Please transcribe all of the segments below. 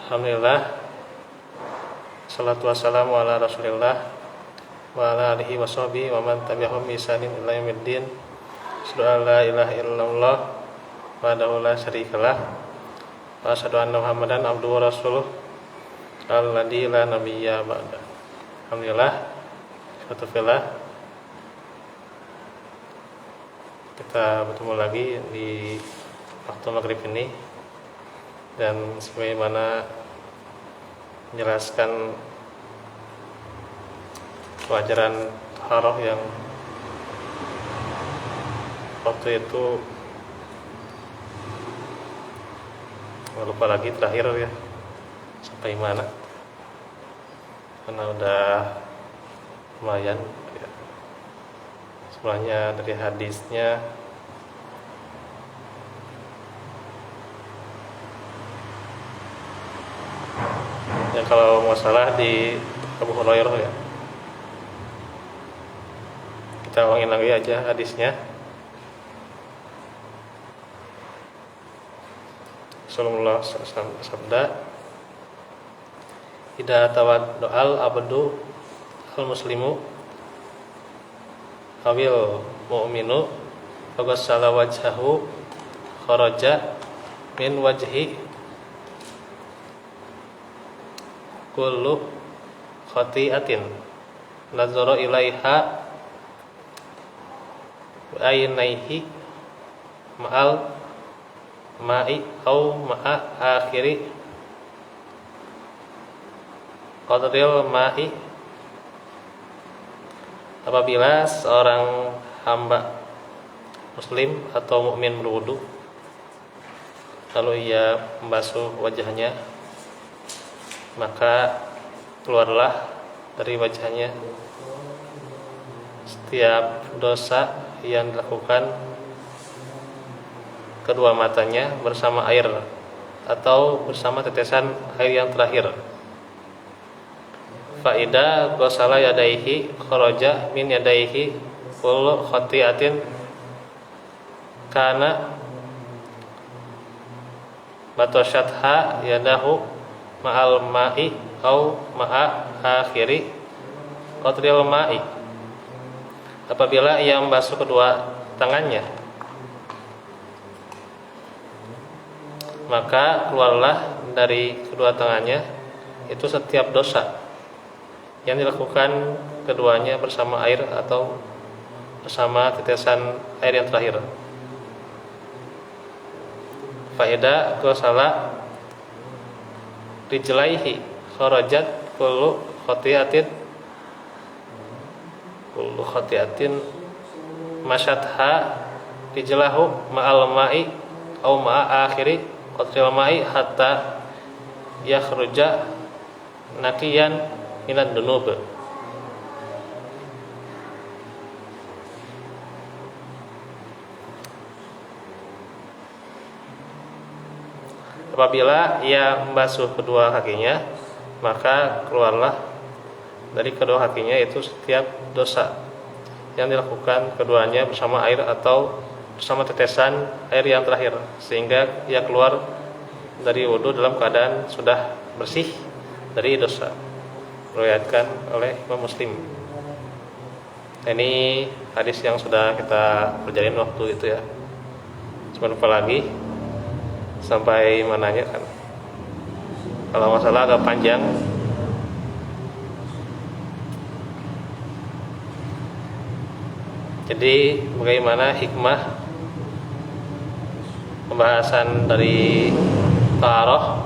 Alhamdulillah, salatu wassalamu ala rasulillah wa ala alihi wa sahbihi wa man tabi'ahum bi ihsanin ila yaumiddin. Asyhadu an la ilaha illallah wahdahu la syarikalah wa asyhadu anna Muhammadan abduhu wa rasuluh alladzi la nabiyya ba'da. Alhamdulillah, suatu fillah, kita bertemu lagi di waktu maghrib ini, dan sebagaimana menjelaskan pelajaran taharah yang waktu itu lupa lagi terakhir ya sampai mana, karena udah lumayan ya. Sebenarnya dari hadisnya ya, kalau masalah di Abu Hurairah ya, kita ulangin lagi aja hadisnya. Rasulullah SAW sabda, idza tawaddo'al abdu al muslimu awil mu'minu faghassala wajhahu kharaja min wajhi kullu khati'atin nazara ilaiha wa aynaihi ma'al ma'i au ma'a akhiri qadril ma'i. Apabila seorang hamba muslim atau mukmin berwudu, lalu ia membasuh wajahnya, maka keluarlah dari wajahnya setiap dosa yang dilakukan kedua matanya bersama air atau bersama tetesan air yang terakhir. Faida ghasala yadaihi kharaja min yadaihi kullu khati'atin kana batashatha yadahu ma'al ma'i au ma'a akhiri qatril ma'i. Apabila ia membasuh kedua tangannya, maka keluarlah dari kedua tangannya itu setiap dosa yang dilakukan keduanya bersama air atau bersama tetesan air yang terakhir. Faida ghasala rijlaihi kharajat kullu khati'atin masyatha rijlahu ma'al ma'i au ma'a akhiri qatril ma'i hatta yakhruja naqiyan minad dunub. Apabila ia membasuh kedua kakinya, maka keluarlah dari kedua kakinya itu setiap dosa yang dilakukan keduanya bersama air atau bersama tetesan air yang terakhir, sehingga ia keluar dari wudu dalam keadaan sudah bersih dari dosa. Diriwayatkan oleh Imam Muslim. Ini hadis yang sudah kita pelajari waktu itu ya. Cuma lupa lagi sampai mananya kan. Kalau masalah agak panjang. Jadi bagaimana hikmah pembahasan dari taharah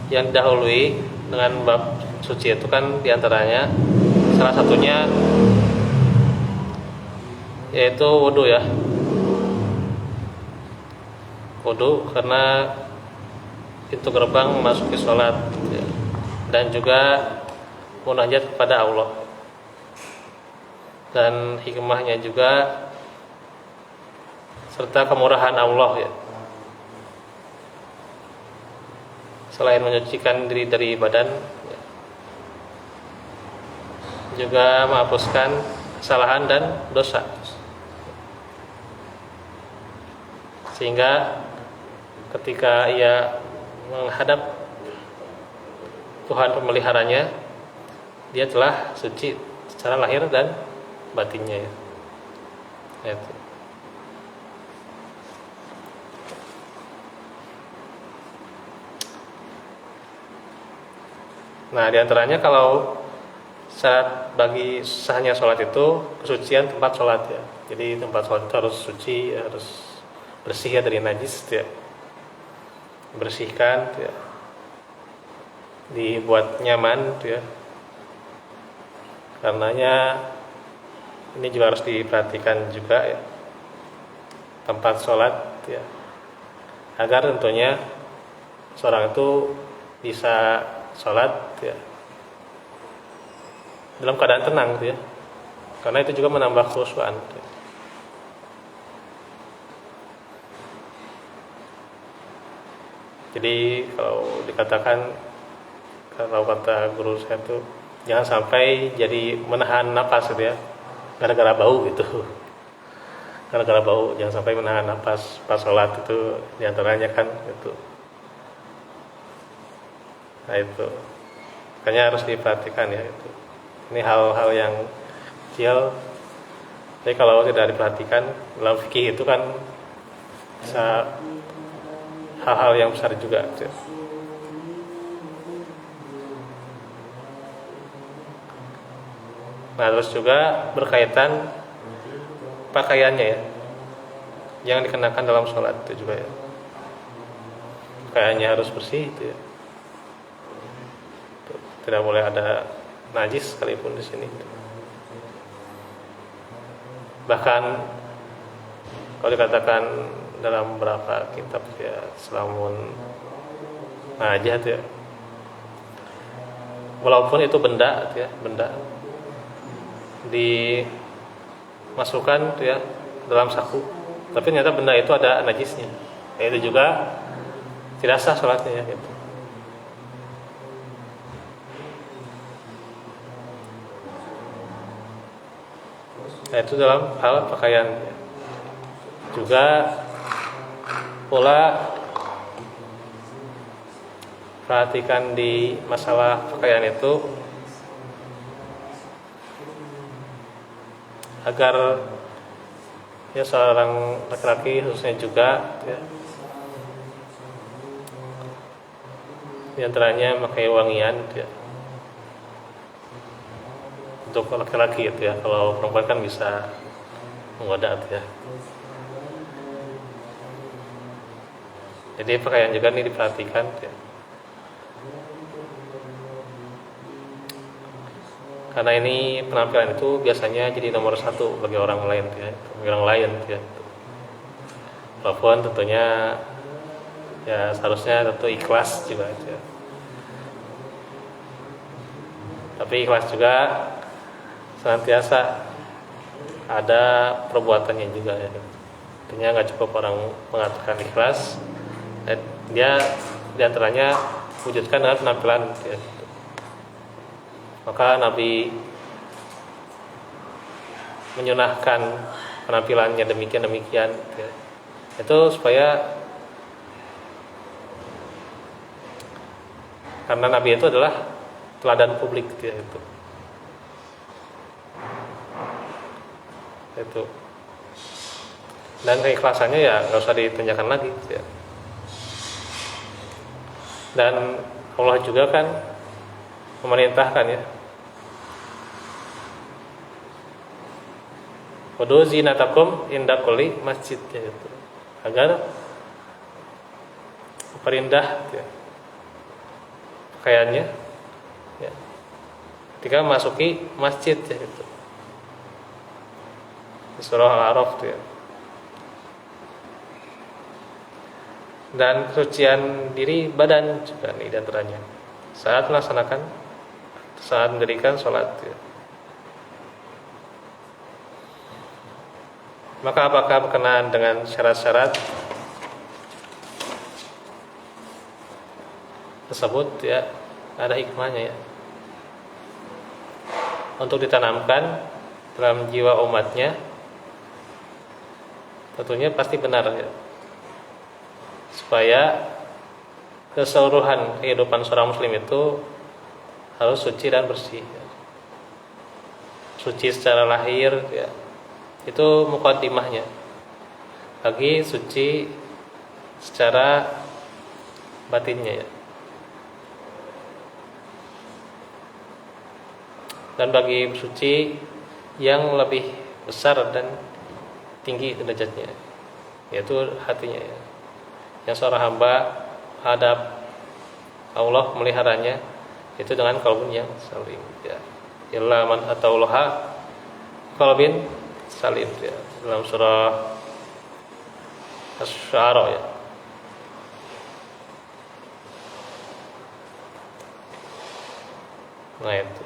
yang didahului dengan bab suci itu kan diantaranya salah satunya yaitu wudu ya. Wudu karena pintu gerbang memasuki sholat ya, dan juga munajat kepada Allah, dan hikmahnya juga serta kemurahan Allah ya. Selain menyucikan diri dari badan ya, juga menghapuskan kesalahan dan dosa, sehingga ketika ia menghadap Tuhan pemeliharanya, dia telah suci secara lahir dan batinnya ya. Itu. Nah, diantaranya kalau syarat bagi sahnya sholat itu kesucian tempat sholat ya. Jadi tempat sholat itu harus suci, harus bersih ya dari najis ya. Bersihkan ya. Dibuat nyaman ya. Karenanya ini juga harus diperhatikan juga ya. Tempat sholat ya. Agar tentunya seorang itu bisa sholat ya dalam keadaan tenang ya, karena itu juga menambah khusyuan ya. Jadi kalau dikatakan, kalau kata guru saya tuh jangan sampai jadi menahan napas gitu ya, gara-gara bau gitu. Gara-gara bau jangan sampai menahan napas pas sholat, itu diantaranya kan itu. Nah itu, makanya harus diperhatikan ya itu. Ini hal-hal yang kecil. Tapi kalau tidak diperhatikan dalam fikih itu kan bisa hal-hal yang besar juga. Ya. Nah terus juga berkaitan pakaiannya ya, yang dikenakan dalam sholat itu juga ya. Pakaiannya harus bersih itu ya. Tidak boleh ada najis sekalipun di sini. Bahkan kalau dikatakan dalam beberapa kitab ya, selamun najis ya, walaupun itu benda ya, benda dimasukkan ya dalam saku, tapi ternyata benda itu ada najisnya, ya, itu juga tidak sah sholatnya ya, gitu. Nah, itu dalam hal pakaian. Juga pula perhatikan di masalah pakaian itu agar ya seorang laki-laki khususnya juga ya, di antaranya pakai wangian ya. Untuk laki-laki itu ya, kalau perempuan kan bisa menggoda ya. Jadi pakaian juga ini diperhatikan ya. Karena ini penampilan itu biasanya jadi nomor satu bagi orang lain ya, bagi orang lain ya. Walaupun tentunya ya seharusnya tentu ikhlas juga ya. Tapi ikhlas juga senantiasa ada perbuatannya juga ya. Artinya nggak cukup orang mengatakan ikhlas, dia diantaranya wujudkan dengan penampilan ya. Maka Nabi menyunahkan penampilannya demikian ya. Itu supaya, karena Nabi itu adalah teladan publik ya, itu. Dan keikhlasannya ya nggak usah ditanyakan lagi ya. Dan Allah juga kan memerintahkan ya, Wudu zinatakum inda kulli masjid ya, itu. Agar memperindah ya, pakaiannya ya, ketika masuki masjid ya, itu. Surah Al-A'raf ya. Dan kesucian diri badan juga nih diantaranya saat melaksanakan, saat mendirikan sholat ya. Maka apakah berkenaan dengan syarat-syarat tersebut ya, ada hikmahnya ya, untuk ditanamkan dalam jiwa umatnya. Tentunya pasti benar ya. supaya keseluruhan kehidupan seorang muslim itu harus suci dan bersih. Suci secara lahir ya, itu muqaddimahnya. Lagi suci secara batinnya ya. Dan bagi suci yang lebih besar dan tinggi derajatnya, yaitu hatinya ya. Yang seorang hamba hadap Allah meliharanya itu dengan qalbun yang salim ya. Illa man ataulaha qalbin salim ya. Dalam surah Asy-Syu'ara ya. Nah itu.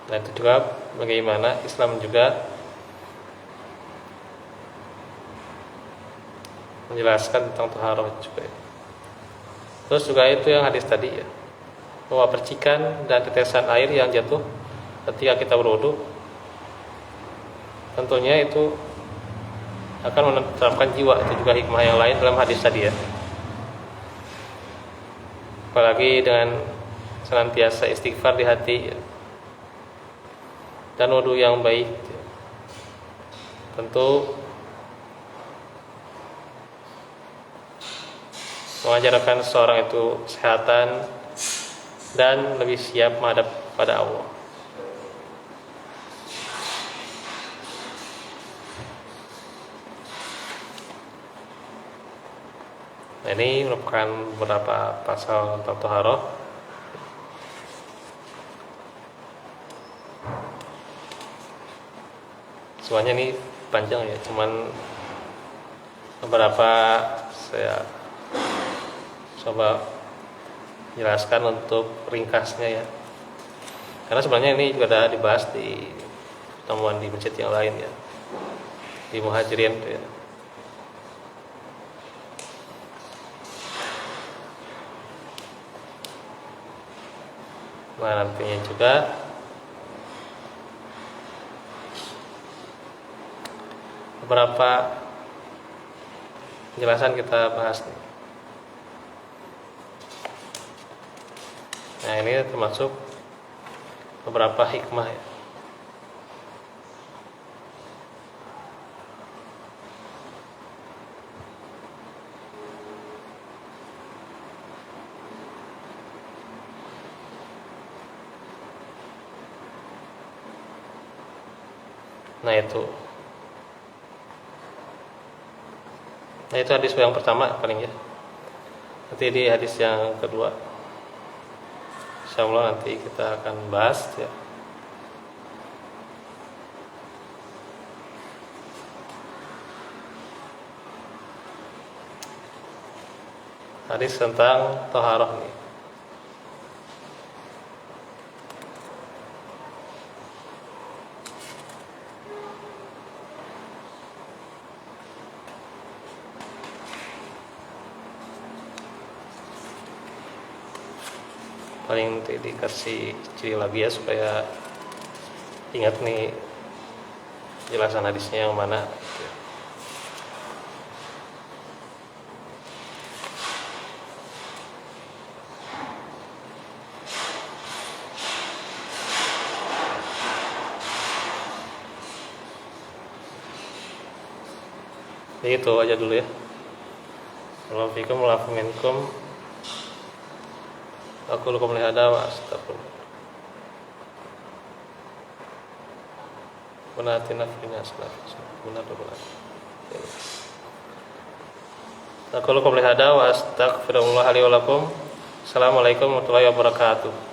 Nah itu juga bagaimana Islam juga menjelaskan tentang taharah juga. Terus juga itu yang hadis tadi ya, bahwa percikan dan tetesan air yang jatuh ketika kita berwudu, tentunya itu akan menerapkan jiwa. Itu juga hikmah yang lain dalam hadis tadi ya. Apalagi dengan senantiasa istighfar di hati ya, dan wudu yang baik ya. Tentu mengajarkan seorang itu kesehatan dan lebih siap menghadap pada Allah. Nah, ini merupakan beberapa pasal tentang taharah. Semuanya ini panjang ya, cuman beberapa saya coba jelaskan untuk ringkasnya ya. Karena sebenarnya ini juga ada dibahas di pertemuan di masjid yang lain ya, di Muhajirin ya. Nah nantinya juga beberapa penjelasan kita bahas nih. Nah ini termasuk beberapa hikmah ya. Nah itu hadis yang pertama paling ya. Nanti di hadis yang kedua insyaallah nanti kita akan bahas ya. Hadis tentang taharah nih. Paling dikasih ciri lagi ya supaya ingat nih jelasan hadisnya yang mana. Jadi itu aja dulu ya. Assalamualaikum warahmatullahi wabarakatuh. Aku lupa melihat wa astagfirullah. Benatina fina benar. Aku lupa melihat wa astagfirullah li wa lakum. Assalamualaikum warahmatullahi wabarakatuh.